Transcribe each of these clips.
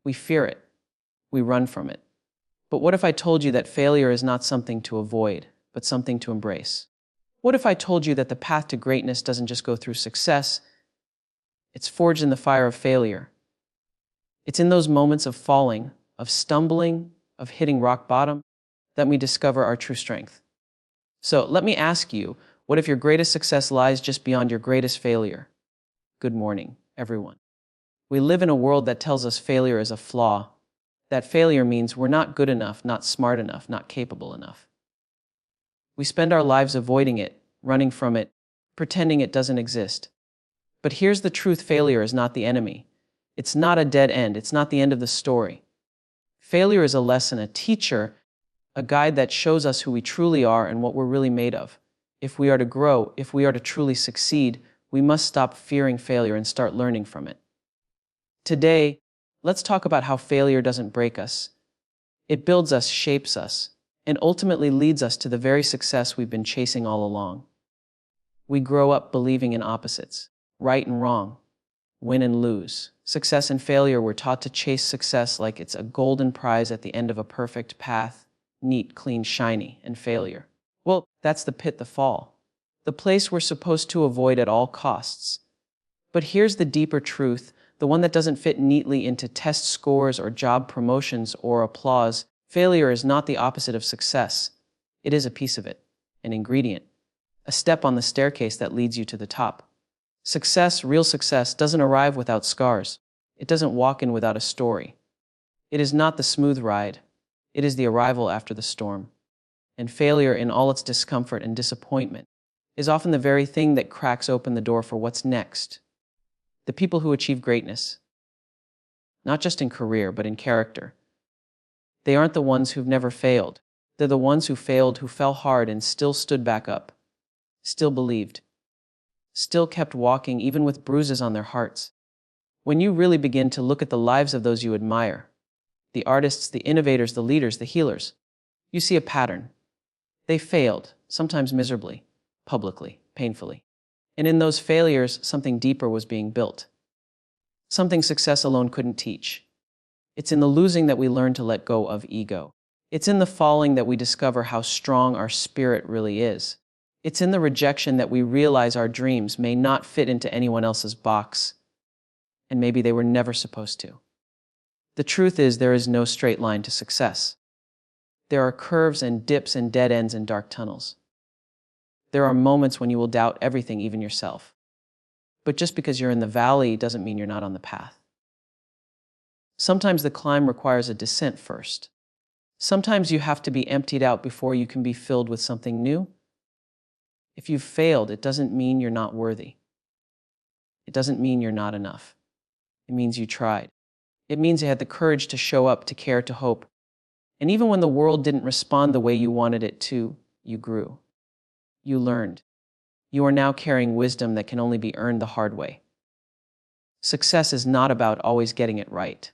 We fear it. We run from it. But what if I told you that failure is not something to avoid, but something to embrace? What if I told you that the path to greatness doesn't just go through success, it's forged in the fire of failure? It's in those moments of falling, of stumbling, of hitting rock bottom, that we discover our true strength. So let me ask you, what if your greatest success lies just beyond your greatest failure? Good morning, everyone. We live in a world that tells us failure is a flaw. That failure means we're not good enough, not smart enough, not capable enough. We spend our lives avoiding it, running from it, pretending it doesn't exist. But here's the truth: failure is not the enemy. It's not a dead end. It's not the end of the story. Failure is a lesson, a teacher, a guide that shows us who we truly are and what we're really made of. If we are to grow, if we are to truly succeed, we must stop fearing failure and start learning from it. Today, let's talk about how failure doesn't break us. It builds us, shapes us, and ultimately leads us to the very success we've been chasing all along. We grow up believing in opposites, right and wrong, win and lose. Success and failure, we're taught to chase success like it's a golden prize at the end of a perfect path, neat, clean, shiny, and failure. Well, that's the pit, the fall, the place we're supposed to avoid at all costs. But here's the deeper truth, the one that doesn't fit neatly into test scores or job promotions or applause. Failure is not the opposite of success. It is a piece of it, an ingredient, a step on the staircase that leads you to the top. Success, real success, doesn't arrive without scars. It doesn't walk in without a story. It is not the smooth ride. It is the arrival after the storm. And failure, in all its discomfort and disappointment, is often the very thing that cracks open the door for what's next. The people who achieve greatness, not just in career, but in character, they aren't the ones who've never failed. They're the ones who failed, who fell hard and still stood back up, still believed, still kept walking even with bruises on their hearts. When you really begin to look at the lives of those you admire, the artists, the innovators, the leaders, the healers, you see a pattern. They failed, sometimes miserably, publicly, painfully. And in those failures, something deeper was being built. Something success alone couldn't teach. It's in the losing that we learn to let go of ego. It's in the falling that we discover how strong our spirit really is. It's in the rejection that we realize our dreams may not fit into anyone else's box, and maybe they were never supposed to. The truth is, there is no straight line to success. There are curves and dips and dead ends and dark tunnels. There are moments when you will doubt everything, even yourself. But just because you're in the valley doesn't mean you're not on the path. Sometimes the climb requires a descent first. Sometimes you have to be emptied out before you can be filled with something new. If you've failed, it doesn't mean you're not worthy. It doesn't mean you're not enough. It means you tried. It means you had the courage to show up, to care, to hope. And even when the world didn't respond the way you wanted it to, you grew. You learned. You are now carrying wisdom that can only be earned the hard way. Success is not about always getting it right.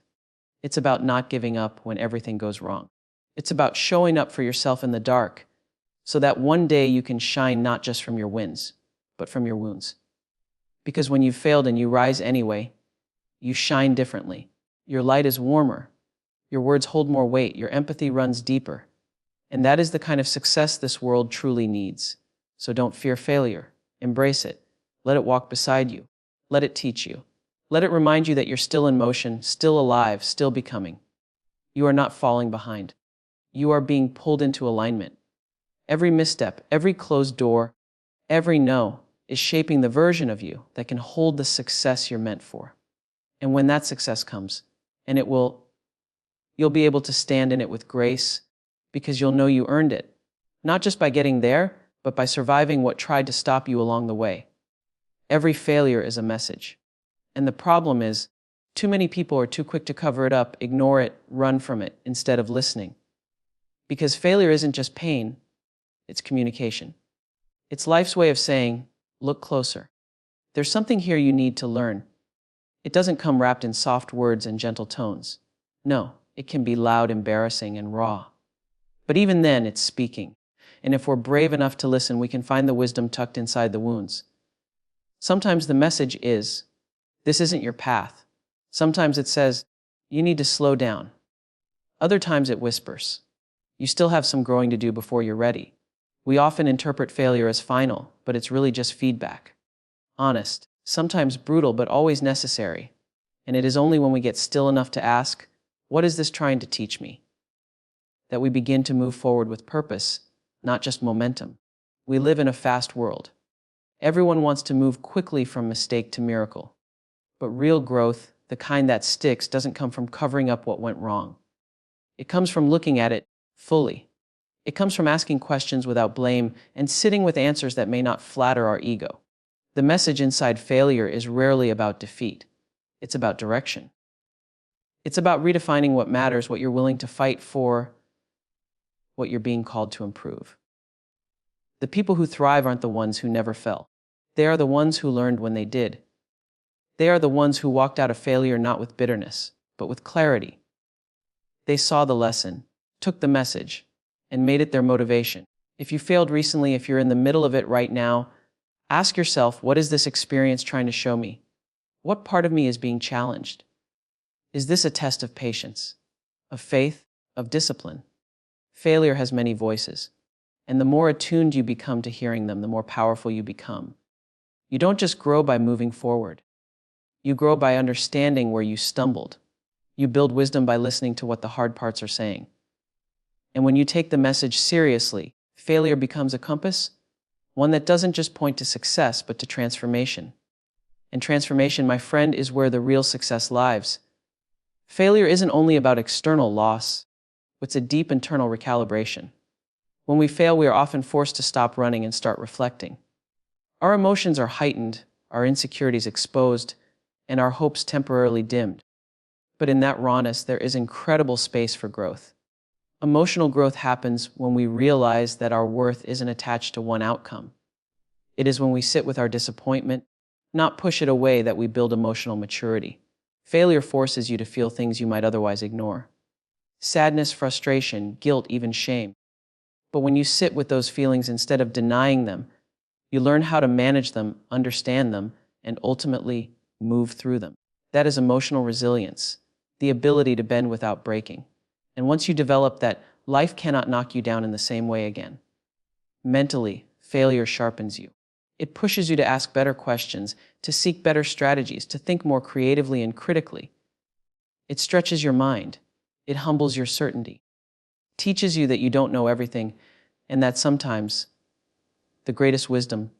It's about not giving up when everything goes wrong. It's about showing up for yourself in the dark so that one day you can shine not just from your wins, but from your wounds. Because when you've failed and you rise anyway, you shine differently. Your light is warmer. Your words hold more weight. Your empathy runs deeper. And that is the kind of success this world truly needs. So don't fear failure. Embrace it. Let it walk beside you. Let it teach you. Let it remind you that you're still in motion, still alive, still becoming. You are not falling behind. You are being pulled into alignment. Every misstep, every closed door, every no is shaping the version of you that can hold the success you're meant for. And when that success comes, and it will, you'll be able to stand in it with grace because you'll know you earned it. Not just by getting there, but by surviving what tried to stop you along the way. Every failure is a message. And the problem is, too many people are too quick to cover it up, ignore it, run from it, instead of listening. Because failure isn't just pain, it's communication. It's life's way of saying, look closer. There's something here you need to learn. It doesn't come wrapped in soft words and gentle tones. No, it can be loud, embarrassing, and raw. But even then, it's speaking. And if we're brave enough to listen, we can find the wisdom tucked inside the wounds. Sometimes the message is, this isn't your path. Sometimes it says, You need to slow down. Other times it whispers, you still have some growing to do before you're ready. We often interpret failure as final, but it's really just feedback. Honest, sometimes brutal, but always necessary. And it is only when we get still enough to ask, what is this trying to teach me? That we begin to move forward with purpose, not just momentum. We live in a fast world. Everyone wants to move quickly from mistake to miracle. But real growth, the kind that sticks, doesn't come from covering up what went wrong. It comes from looking at it fully. It comes from asking questions without blame and sitting with answers that may not flatter our ego. The message inside failure is rarely about defeat. It's about direction. It's about redefining what matters, what you're willing to fight for, what you're being called to improve. The people who thrive aren't the ones who never fell. They are the ones who learned when they did. They are the ones who walked out of failure not with bitterness, but with clarity. They saw the lesson, took the message, and made it their motivation. If you failed recently, if you're in the middle of it right now, ask yourself, what is this experience trying to show me? What part of me is being challenged? Is this a test of patience, of faith, of discipline? Failure has many voices, and the more attuned you become to hearing them, the more powerful you become. You don't just grow by moving forward. You grow by understanding where you stumbled. You build wisdom by listening to what the hard parts are saying. And when you take the message seriously, failure becomes a compass, one that doesn't just point to success, but to transformation. And transformation, my friend, is where the real success lies. Failure isn't only about external loss, it's a deep internal recalibration. When we fail, we are often forced to stop running and start reflecting. Our emotions are heightened, our insecurities exposed, and our hopes temporarily dimmed. But in that rawness, there is incredible space for growth. Emotional growth happens when we realize that our worth isn't attached to one outcome. It is when we sit with our disappointment, not push it away, that we build emotional maturity. Failure forces you to feel things you might otherwise ignore. Sadness, frustration, guilt, even shame. But when you sit with those feelings instead of denying them, you learn how to manage them, understand them, and ultimately move through them. That is emotional resilience, the ability to bend without breaking. And once you develop that, life cannot knock you down in the same way again. Mentally, failure sharpens you. It pushes you to ask better questions, to seek better strategies, to think more creatively and critically. It stretches your mind. It humbles your certainty. Teaches you that you don't know everything, and that sometimes the greatest wisdom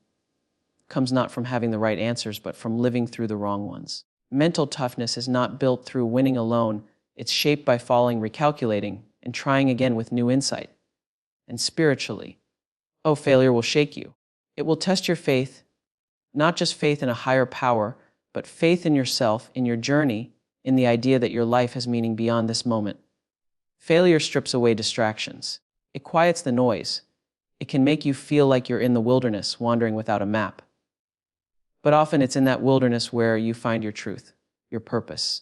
comes not from having the right answers, but from living through the wrong ones. Mental toughness is not built through winning alone. It's shaped by falling, recalculating, and trying again with new insight. And spiritually, failure will shake you. It will test your faith, not just faith in a higher power, but faith in yourself, in your journey, in the idea that your life has meaning beyond this moment. Failure strips away distractions. It quiets the noise. It can make you feel like you're in the wilderness, wandering without a map. But often it's in that wilderness where you find your truth, your purpose,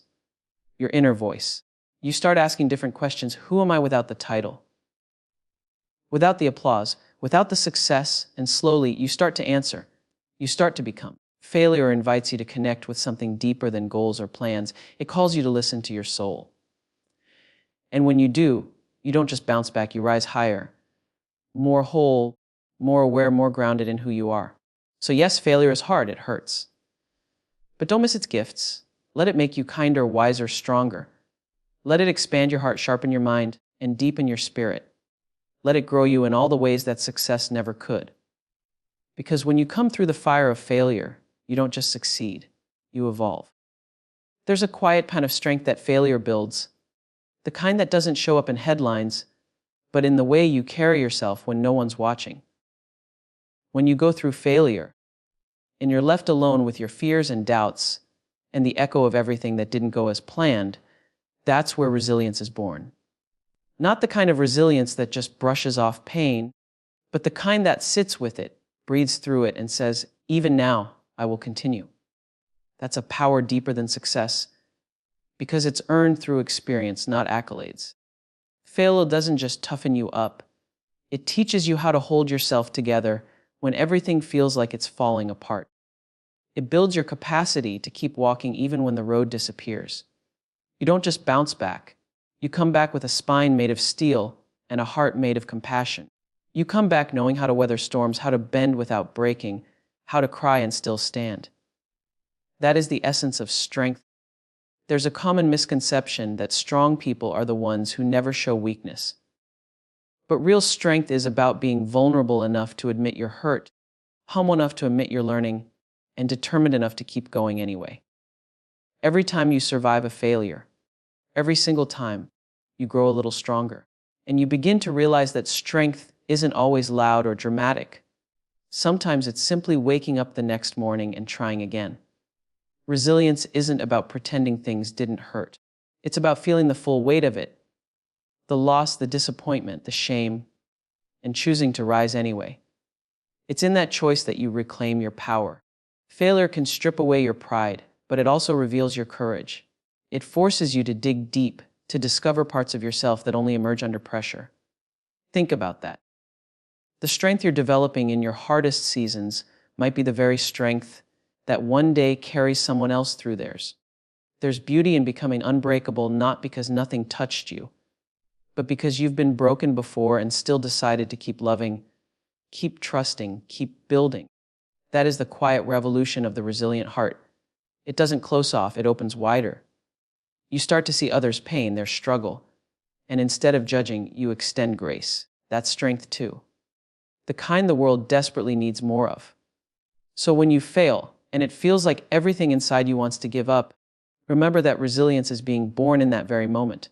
your inner voice. You start asking different questions. Who am I without the title? Without the applause, without the success, and slowly you start to answer. You start to become. Failure invites you to connect with something deeper than goals or plans. It calls you to listen to your soul. And when you do, you don't just bounce back, you rise higher, more whole, more aware, more grounded in who you are. So yes, failure is hard, it hurts. But don't miss its gifts. Let it make you kinder, wiser, stronger. Let it expand your heart, sharpen your mind, and deepen your spirit. Let it grow you in all the ways that success never could. Because when you come through the fire of failure, you don't just succeed, you evolve. There's a quiet kind of strength that failure builds, the kind that doesn't show up in headlines, but in the way you carry yourself when no one's watching. When you go through failure, and you're left alone with your fears and doubts, and the echo of everything that didn't go as planned, that's where resilience is born. Not the kind of resilience that just brushes off pain, but the kind that sits with it, breathes through it, and says, even now, I will continue. That's a power deeper than success, because it's earned through experience, not accolades. Failure doesn't just toughen you up. It teaches you how to hold yourself together when everything feels like it's falling apart. It builds your capacity to keep walking even when the road disappears. You don't just bounce back. You come back with a spine made of steel and a heart made of compassion. You come back knowing how to weather storms, how to bend without breaking, how to cry and still stand. That is the essence of strength. There's a common misconception that strong people are the ones who never show weakness. But real strength is about being vulnerable enough to admit you're hurt, humble enough to admit you're learning, and determined enough to keep going anyway. Every time you survive a failure, every single time, you grow a little stronger. And you begin to realize that strength isn't always loud or dramatic. Sometimes it's simply waking up the next morning and trying again. Resilience isn't about pretending things didn't hurt. It's about feeling the full weight of it. The loss, the disappointment, the shame, and choosing to rise anyway. It's in that choice that you reclaim your power. Failure can strip away your pride, but it also reveals your courage. It forces you to dig deep, to discover parts of yourself that only emerge under pressure. Think about that. The strength you're developing in your hardest seasons might be the very strength that one day carries someone else through theirs. There's beauty in becoming unbreakable, not because nothing touched you, but because you've been broken before and still decided to keep loving, keep trusting, keep building. That is the quiet revolution of the resilient heart. It doesn't close off, it opens wider. You start to see others' pain, their struggle, and instead of judging, you extend grace. That's strength too. The kind the world desperately needs more of. So when you fail, and it feels like everything inside you wants to give up, remember that resilience is being born in that very moment.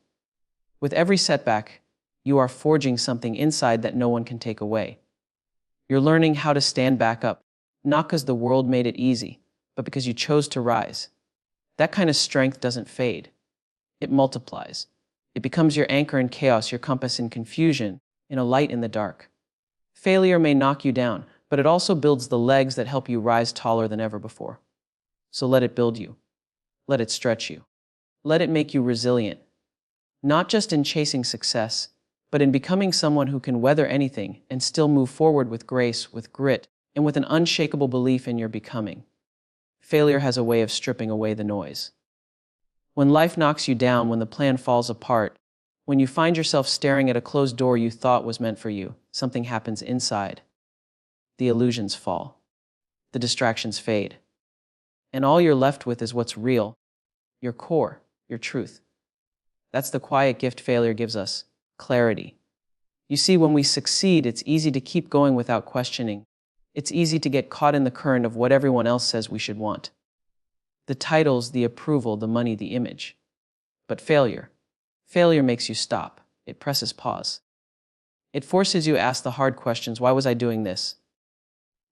With every setback, you are forging something inside that no one can take away. You're learning how to stand back up, not because the world made it easy, but because you chose to rise. That kind of strength doesn't fade. It multiplies. It becomes your anchor in chaos, your compass in confusion, and a light in the dark. Failure may knock you down, but it also builds the legs that help you rise taller than ever before. So let it build you. Let it stretch you. Let it make you resilient. Not just in chasing success, but in becoming someone who can weather anything and still move forward with grace, with grit, and with an unshakable belief in your becoming. Failure has a way of stripping away the noise. When life knocks you down, when the plan falls apart, when you find yourself staring at a closed door you thought was meant for you, something happens inside. The illusions fall. The distractions fade. And all you're left with is what's real, your core, your truth. That's the quiet gift failure gives us, clarity. You see, when we succeed, it's easy to keep going without questioning. It's easy to get caught in the current of what everyone else says we should want. The titles, the approval, the money, the image. But failure makes you stop. It presses pause. It forces you to ask the hard questions. Why was I doing this?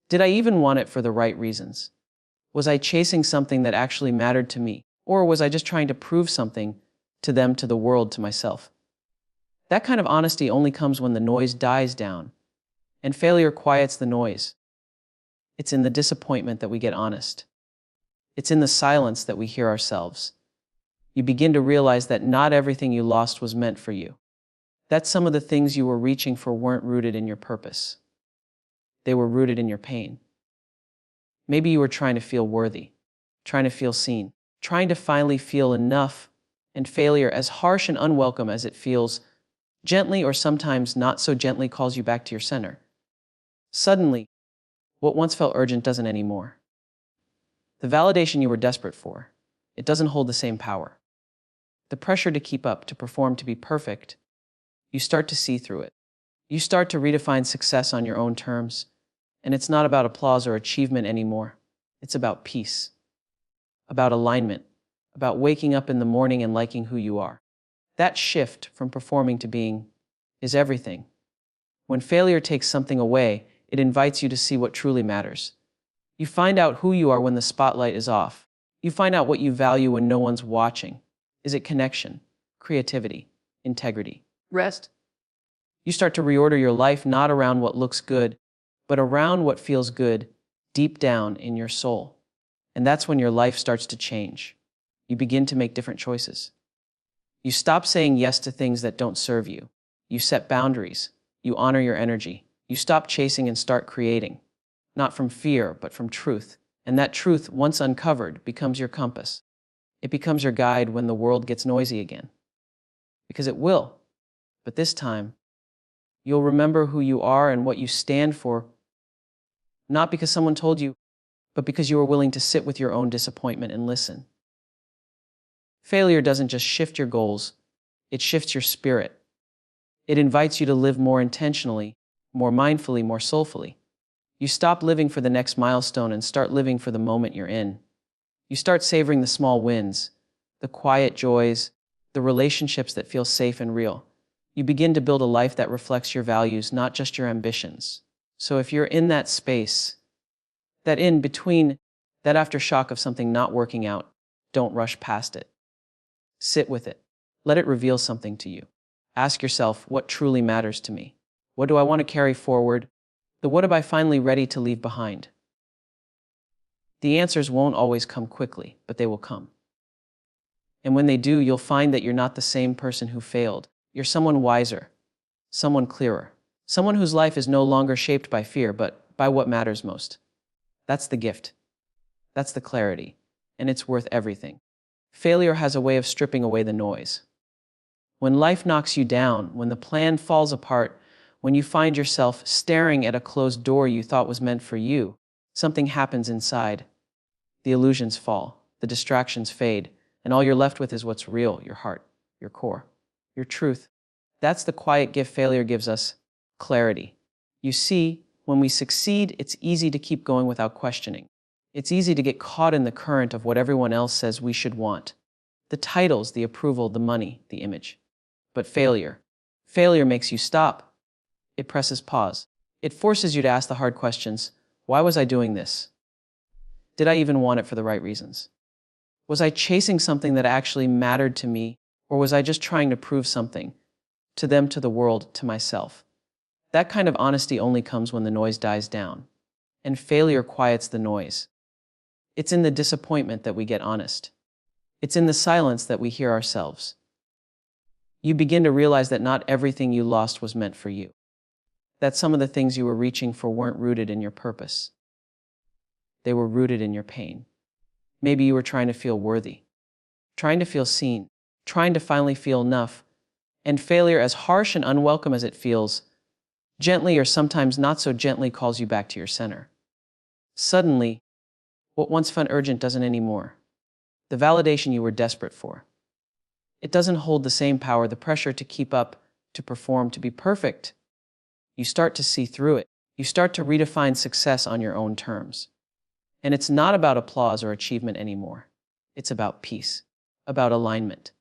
Did I even want it for the right reasons? Was I chasing something that actually mattered to me? Or was I just trying to prove something to them, to the world, to myself? That kind of honesty only comes when the noise dies down. And failure quiets the noise. It's in the disappointment that we get honest. It's in the silence that we hear ourselves. You begin to realize that not everything you lost was meant for you. That some of the things you were reaching for weren't rooted in your purpose. They were rooted in your pain. Maybe you were trying to feel worthy, trying to feel seen, trying to finally feel enough, and failure, as harsh and unwelcome as it feels, gently or sometimes not so gently calls you back to your center. Suddenly, what once felt urgent doesn't anymore. The validation you were desperate for, it doesn't hold the same power. The pressure to keep up, to perform, to be perfect, you start to see through it. You start to redefine success on your own terms, and it's not about applause or achievement anymore. It's about peace, about alignment, about waking up in the morning and liking who you are. That shift from performing to being is everything. When failure takes something away, it invites you to see what truly matters. You find out who you are when the spotlight is off. You find out what you value when no one's watching. Is it connection, creativity, integrity, rest? You start to reorder your life not around what looks good, but around what feels good deep down in your soul. And that's when your life starts to change. You begin to make different choices. You stop saying yes to things that don't serve you. You set boundaries. You honor your energy. You stop chasing and start creating. Not from fear, but from truth. And that truth, once uncovered, becomes your compass. It becomes your guide when the world gets noisy again. Because it will. But this time, you'll remember who you are and what you stand for, not because someone told you, but because you were willing to sit with your own disappointment and listen. Failure doesn't just shift your goals, it shifts your spirit. It invites you to live more intentionally, more mindfully, more soulfully. You stop living for the next milestone and start living for the moment you're in. You start savoring the small wins, the quiet joys, the relationships that feel safe and real. You begin to build a life that reflects your values, not just your ambitions. So if you're in that space, that in between, that aftershock of something not working out, don't rush past it. Sit with it. Let it reveal something to you. Ask yourself, what truly matters to me? What do I want to carry forward? What am I finally ready to leave behind? The answers won't always come quickly, but they will come. And when they do, you'll find that you're not the same person who failed. You're someone wiser, someone clearer, someone whose life is no longer shaped by fear, but by what matters most. That's the gift. That's the clarity. And it's worth everything. Failure has a way of stripping away the noise. When life knocks you down, when the plan falls apart, when you find yourself staring at a closed door you thought was meant for you, something happens inside. The illusions fall, the distractions fade, and all you're left with is what's real, your heart, your core, your truth. That's the quiet gift failure gives us, clarity. You see, when we succeed, it's easy to keep going without questioning. It's easy to get caught in the current of what everyone else says we should want. The titles, the approval, the money, the image. But failure makes you stop. It presses pause. It forces you to ask the hard questions. Why was I doing this? Did I even want it for the right reasons? Was I chasing something that actually mattered to me, or was I just trying to prove something? To them, to the world, to myself. That kind of honesty only comes when the noise dies down. And failure quiets the noise. It's in the disappointment that we get honest. It's in the silence that we hear ourselves. You begin to realize that not everything you lost was meant for you. That some of the things you were reaching for weren't rooted in your purpose. They were rooted in your pain. Maybe you were trying to feel worthy, trying to feel seen, trying to finally feel enough. And failure, as harsh and unwelcome as it feels, gently or sometimes not so gently calls you back to your center. Suddenly, what once felt urgent doesn't anymore. The validation you were desperate for. It doesn't hold the same power, the pressure to keep up, to perform, to be perfect. You start to see through it. You start to redefine success on your own terms. And it's not about applause or achievement anymore. It's about peace, about alignment,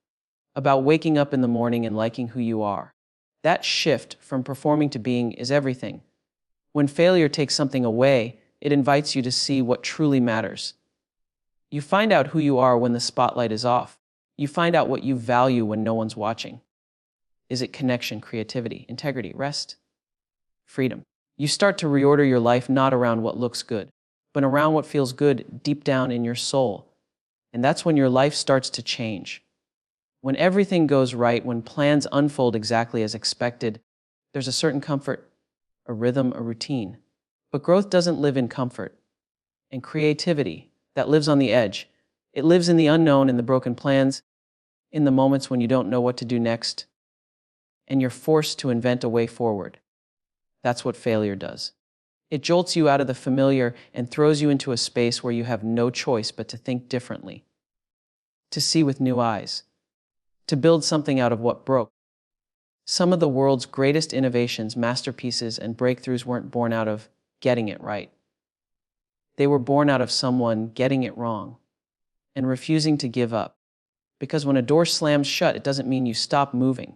about waking up in the morning and liking who you are. That shift from performing to being is everything. When failure takes something away, it invites you to see what truly matters. You find out who you are when the spotlight is off. You find out what you value when no one's watching. Is it connection, creativity, integrity, rest, freedom? You start to reorder your life not around what looks good, but around what feels good deep down in your soul. And that's when your life starts to change. When everything goes right, when plans unfold exactly as expected, there's a certain comfort, a rhythm, a routine. But growth doesn't live in comfort. And creativity, that lives on the edge. It lives in the unknown, in the broken plans, in the moments when you don't know what to do next, and you're forced to invent a way forward. That's what failure does. It jolts you out of the familiar and throws you into a space where you have no choice but to think differently, to see with new eyes, to build something out of what broke. Some of the world's greatest innovations, masterpieces, and breakthroughs weren't born out of getting it right. They were born out of someone getting it wrong and refusing to give up. Because when a door slams shut, it doesn't mean you stop moving.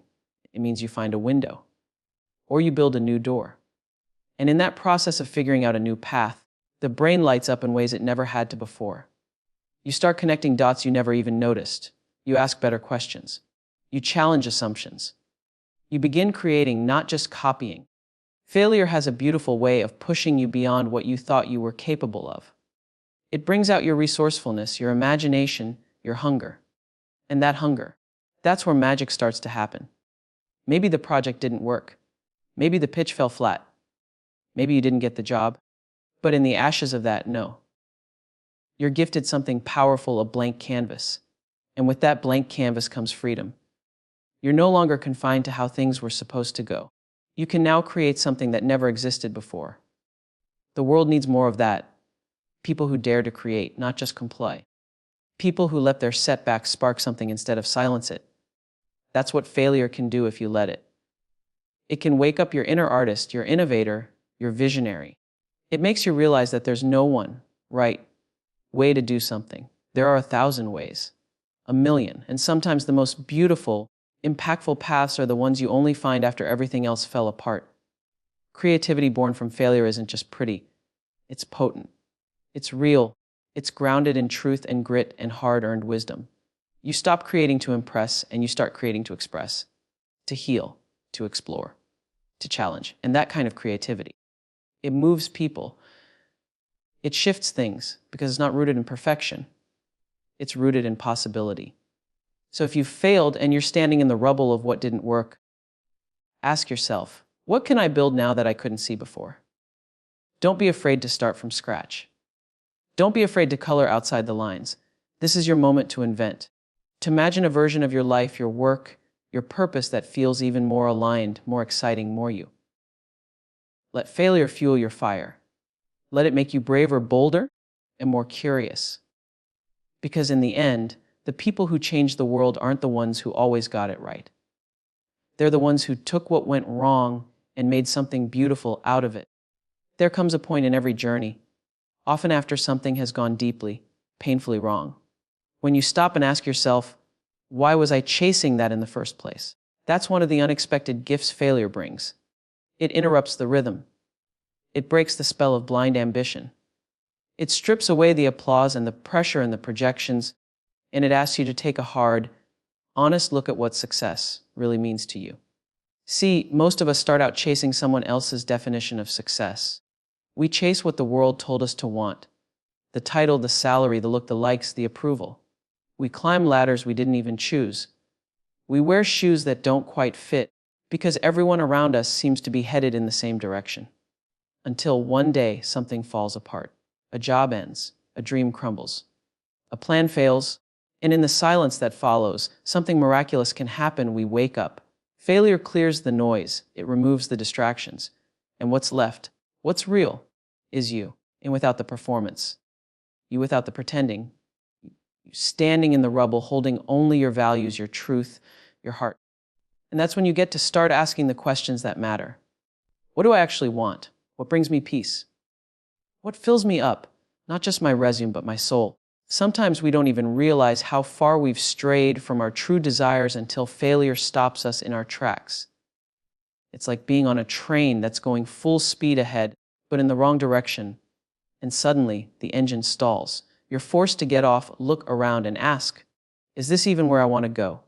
It means you find a window, or you build a new door. And in that process of figuring out a new path, the brain lights up in ways it never had to before. You start connecting dots you never even noticed. You ask better questions. You challenge assumptions. You begin creating, not just copying. Failure has a beautiful way of pushing you beyond what you thought you were capable of. It brings out your resourcefulness, your imagination, your hunger. And that hunger, that's where magic starts to happen. Maybe the project didn't work. Maybe the pitch fell flat. Maybe you didn't get the job. But in the ashes of that, no. You're gifted something powerful, a blank canvas. And with that blank canvas comes freedom. You're no longer confined to how things were supposed to go. You can now create something that never existed before. The world needs more of that. People who dare to create, not just comply. People who let their setbacks spark something instead of silence it. That's what failure can do if you let it. It can wake up your inner artist, your innovator, your visionary. It makes you realize that there's no one right way to do something. There are 1,000 ways, 1,000,000, and sometimes the most beautiful, impactful paths are the ones you only find after everything else fell apart. Creativity born from failure isn't just pretty, it's potent. It's real. It's grounded in truth and grit and hard-earned wisdom. You stop creating to impress and you start creating to express, to heal, to explore, to challenge. And that kind of creativity, it moves people. It shifts things because it's not rooted in perfection. It's rooted in possibility. So if you failed and you're standing in the rubble of what didn't work, ask yourself, what can I build now that I couldn't see before? Don't be afraid to start from scratch. Don't be afraid to color outside the lines. This is your moment to invent, to imagine a version of your life, your work, your purpose that feels even more aligned, more exciting, more you. Let failure fuel your fire. Let it make you braver, bolder, and more curious. Because in the end, the people who change the world aren't the ones who always got it right. They're the ones who took what went wrong and made something beautiful out of it. There comes a point in every journey, often after something has gone deeply, painfully wrong, when you stop and ask yourself, why was I chasing that in the first place? That's one of the unexpected gifts failure brings. It interrupts the rhythm. It breaks the spell of blind ambition. It strips away the applause and the pressure and the projections, and it asks you to take a hard, honest look at what success really means to you. See, most of us start out chasing someone else's definition of success. We chase what the world told us to want. The title, the salary, the look, the likes, the approval. We climb ladders we didn't even choose. We wear shoes that don't quite fit because everyone around us seems to be headed in the same direction. Until one day something falls apart. A job ends, a dream crumbles, a plan fails, and in the silence that follows, something miraculous can happen. We wake up. Failure clears the noise, it removes the distractions, and what's left, what's real, is you, and without the performance. You without the pretending. You standing in the rubble, holding only your values, your truth, your heart. And that's when you get to start asking the questions that matter. What do I actually want? What brings me peace? What fills me up? Not just my resume, but my soul. Sometimes we don't even realize how far we've strayed from our true desires until failure stops us in our tracks. It's like being on a train that's going full speed ahead, but in the wrong direction. And suddenly, the engine stalls. You're forced to get off, look around, and ask, is this even where I want to go?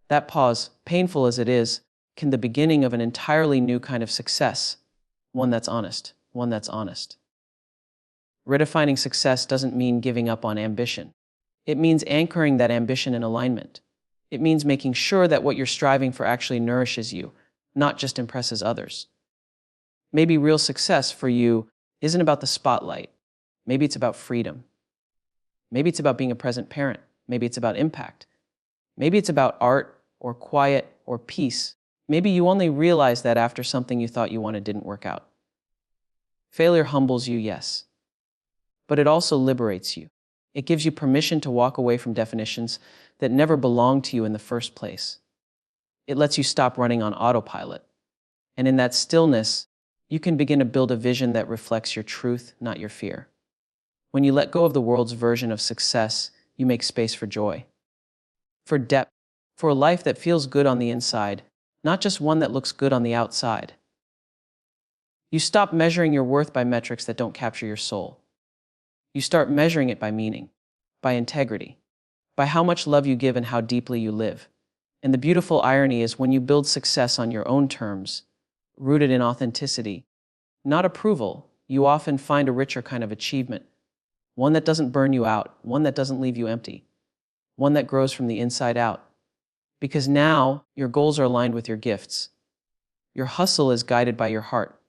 That pause, painful as it is, can be the beginning of an entirely new kind of success. One that's honest. One that's honest. Redefining success doesn't mean giving up on ambition. It means anchoring that ambition in alignment. It means making sure that what you're striving for actually nourishes you, not just impresses others. Maybe real success for you isn't about the spotlight. Maybe it's about freedom. Maybe it's about being a present parent. Maybe it's about impact. Maybe it's about art or quiet or peace. Maybe you only realized that after something you thought you wanted didn't work out. Failure humbles you, yes. But it also liberates you. It gives you permission to walk away from definitions that never belonged to you in the first place. It lets you stop running on autopilot. And in that stillness, you can begin to build a vision that reflects your truth, not your fear. When you let go of the world's version of success, you make space for joy, for depth, for a life that feels good on the inside, not just one that looks good on the outside. You stop measuring your worth by metrics that don't capture your soul. You start measuring it by meaning, by integrity, by how much love you give and how deeply you live. And the beautiful irony is when you build success on your own terms, rooted in authenticity, not approval, you often find a richer kind of achievement, one that doesn't burn you out, one that doesn't leave you empty, one that grows from the inside out. Because now your goals are aligned with your gifts. Your hustle is guided by your heart.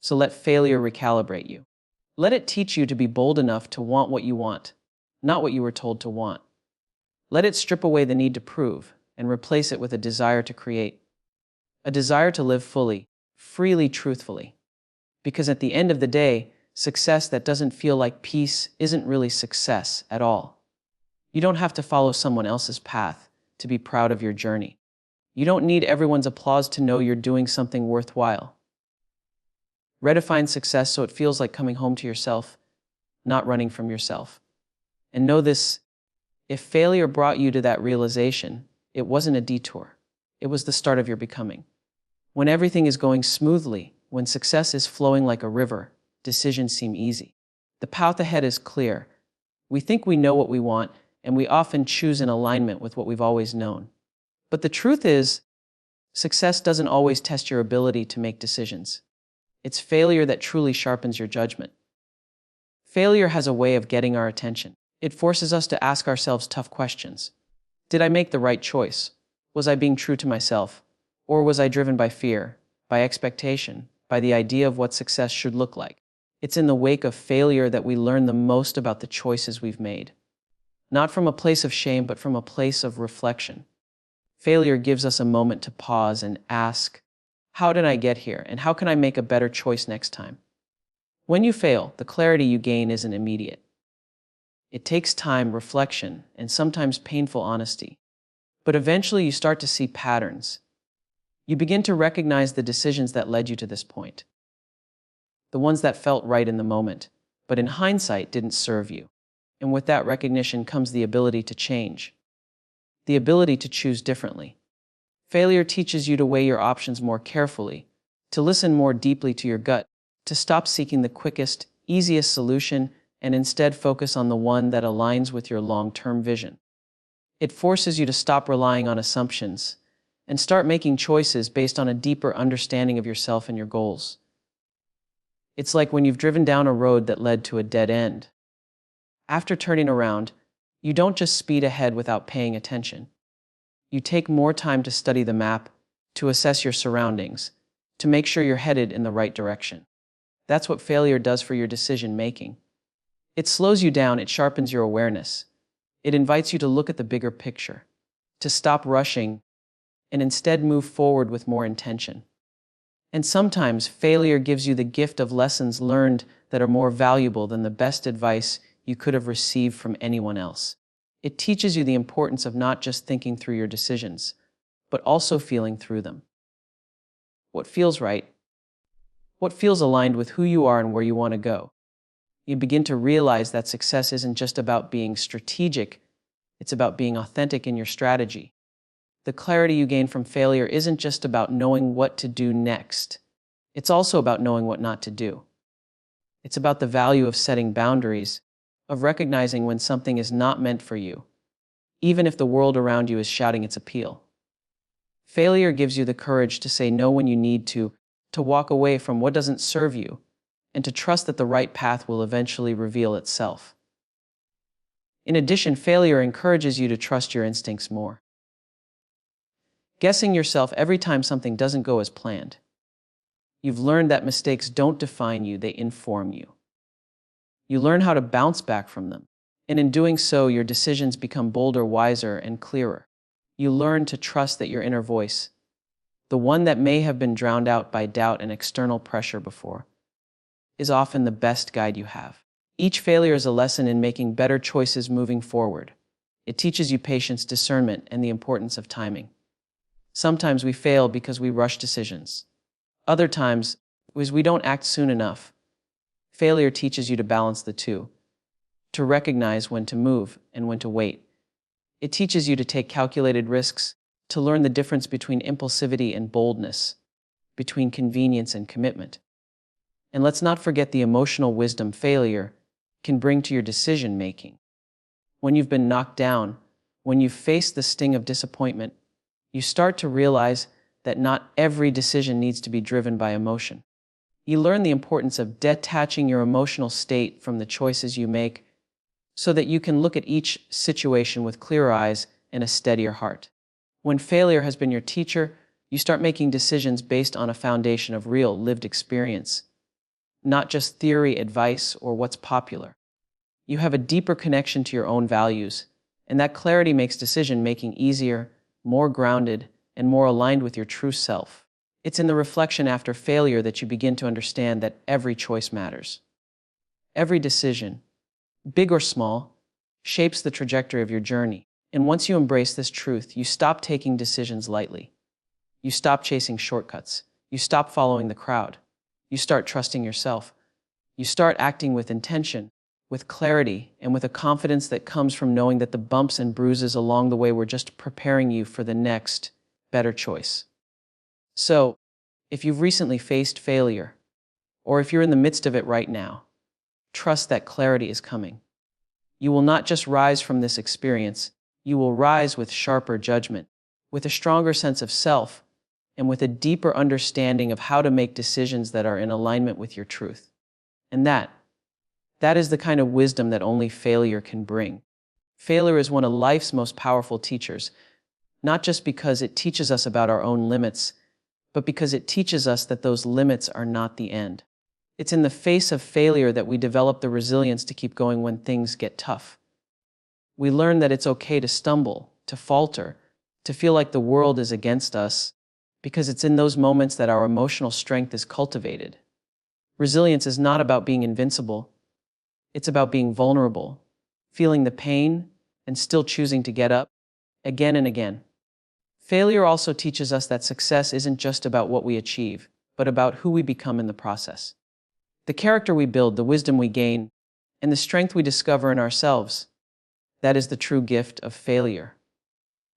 So let failure recalibrate you. Let it teach you to be bold enough to want what you want, not what you were told to want. Let it strip away the need to prove and replace it with a desire to create, a desire to live fully, freely, truthfully. Because at the end of the day, success that doesn't feel like peace isn't really success at all. You don't have to follow someone else's path to be proud of your journey. You don't need everyone's applause to know you're doing something worthwhile. Redefine success so it feels like coming home to yourself, not running from yourself. And know this, if failure brought you to that realization, it wasn't a detour. It was the start of your becoming. When everything is going smoothly, when success is flowing like a river, decisions seem easy. The path ahead is clear. We think we know what we want, and we often choose in alignment with what we've always known. But the truth is, success doesn't always test your ability to make decisions. It's failure that truly sharpens your judgment. Failure has a way of getting our attention. It forces us to ask ourselves tough questions. Did I make the right choice? Was I being true to myself? Or was I driven by fear, by expectation, by the idea of what success should look like? It's in the wake of failure that we learn the most about the choices we've made. Not from a place of shame, but from a place of reflection. Failure gives us a moment to pause and ask, how did I get here, and how can I make a better choice next time? When you fail, the clarity you gain isn't immediate. It takes time, reflection, and sometimes painful honesty. But eventually you start to see patterns. You begin to recognize the decisions that led you to this point. The ones that felt right in the moment, but in hindsight didn't serve you. And with that recognition comes the ability to change. The ability to choose differently. Failure teaches you to weigh your options more carefully, to listen more deeply to your gut, to stop seeking the quickest, easiest solution, and instead focus on the one that aligns with your long-term vision. It forces you to stop relying on assumptions and start making choices based on a deeper understanding of yourself and your goals. It's like when you've driven down a road that led to a dead end. After turning around, you don't just speed ahead without paying attention. You take more time to study the map, to assess your surroundings, to make sure you're headed in the right direction. That's what failure does for your decision-making. It slows you down, it sharpens your awareness. It invites you to look at the bigger picture, to stop rushing, and instead move forward with more intention. And sometimes failure gives you the gift of lessons learned that are more valuable than the best advice you could have received from anyone else. It teaches you the importance of not just thinking through your decisions, but also feeling through them. What feels right? What feels aligned with who you are and where you want to go? You begin to realize that success isn't just about being strategic, it's about being authentic in your strategy. The clarity you gain from failure isn't just about knowing what to do next. It's also about knowing what not to do. It's about the value of setting boundaries, of recognizing when something is not meant for you, even if the world around you is shouting its appeal. Failure gives you the courage to say no when you need to walk away from what doesn't serve you, and to trust that the right path will eventually reveal itself. In addition, failure encourages you to trust your instincts more. Guessing yourself every time something doesn't go as planned. You've learned that mistakes don't define you, they inform you. You learn how to bounce back from them, and in doing so, your decisions become bolder, wiser, and clearer. You learn to trust that your inner voice, the one that may have been drowned out by doubt and external pressure before, is often the best guide you have. Each failure is a lesson in making better choices moving forward. It teaches you patience, discernment, and the importance of timing. Sometimes we fail because we rush decisions. Other times, because we don't act soon enough. Failure teaches you to balance the two, to recognize when to move and when to wait. It teaches you to take calculated risks, to learn the difference between impulsivity and boldness, between convenience and commitment. And let's not forget the emotional wisdom failure can bring to your decision-making. When you've been knocked down, when you've faced the sting of disappointment, you start to realize that not every decision needs to be driven by emotion. You learn the importance of detaching your emotional state from the choices you make so that you can look at each situation with clearer eyes and a steadier heart. When failure has been your teacher, you start making decisions based on a foundation of real, lived experience, not just theory, advice, or what's popular. You have a deeper connection to your own values, And that clarity makes decision making easier, more grounded, and more aligned with your true self. It's in the reflection after failure that you begin to understand that every choice matters. Every decision, big or small, shapes the trajectory of your journey. And once you embrace this truth, you stop taking decisions lightly. You stop chasing shortcuts. You stop following the crowd. You start trusting yourself. You start acting with intention, with clarity, and with a confidence that comes from knowing that the bumps and bruises along the way were just preparing you for the next, better choice. So, if you've recently faced failure, or if you're in the midst of it right now, trust that clarity is coming. You will not just rise from this experience, you will rise with sharper judgment, with a stronger sense of self, and with a deeper understanding of how to make decisions that are in alignment with your truth. And that is the kind of wisdom that only failure can bring. Failure is one of life's most powerful teachers, not just because it teaches us about our own limits, but because it teaches us that those limits are not the end. It's in the face of failure that we develop the resilience to keep going when things get tough. We learn that it's okay to stumble, to falter, to feel like the world is against us, because it's in those moments that our emotional strength is cultivated. Resilience is not about being invincible. It's about being vulnerable, feeling the pain, and still choosing to get up again and again. Failure also teaches us that success isn't just about what we achieve, but about who we become in the process. The character we build, the wisdom we gain, and the strength we discover in ourselves, that is the true gift of failure.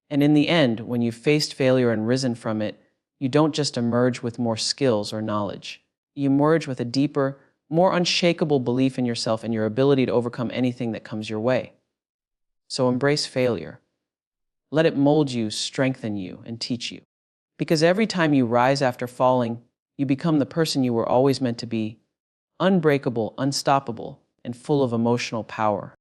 And in the end, when you've faced failure and risen from it, you don't just emerge with more skills or knowledge. You emerge with a deeper, more unshakable belief in yourself and your ability to overcome anything that comes your way. So embrace failure. Let it mold you, strengthen you, and teach you. Because every time you rise after falling, you become the person you were always meant to be, unbreakable, unstoppable, and full of emotional power.